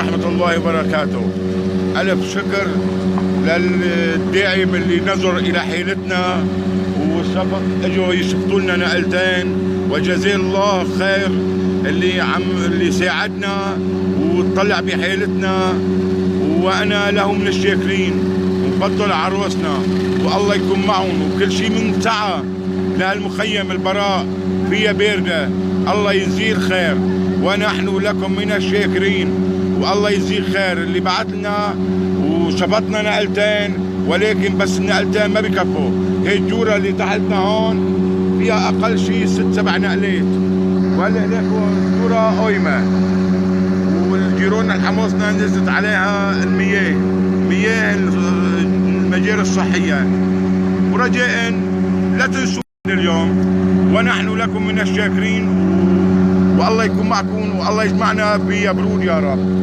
ورحمة الله وبركاته. ألف شكر للداعم اللي نظر إلى حيلتنا وسبق اجوا يشفطوا لنا نقلتين، وجزاه الله خير اللي ساعدنا وطلع بحيلتنا، وانا له من الشاكرين. وبطل عروسنا والله يكون معهم، وكل شيء من سعى لهالمخيم البراء فيها باردة. الله يجزيه الخير ونحن لكم من الشاكرين، والله يجزيه خير اللي بعت لنا وشفطنا نقلتين، ولكن بس النقلتين ما بكفوا. هي الجورة اللي تحتنا هون فيها اقل شيء 6-7 نقلات، وهلا هناك جورة قويمة، والجيرون الحموصنا نزلت عليها مياه المجاري الصحية. ورجاء لا تنسوا اليوم، ونحن لكم من الشاكرين، والله يكون معكم، والله يجمعنا بيبرود يا رب.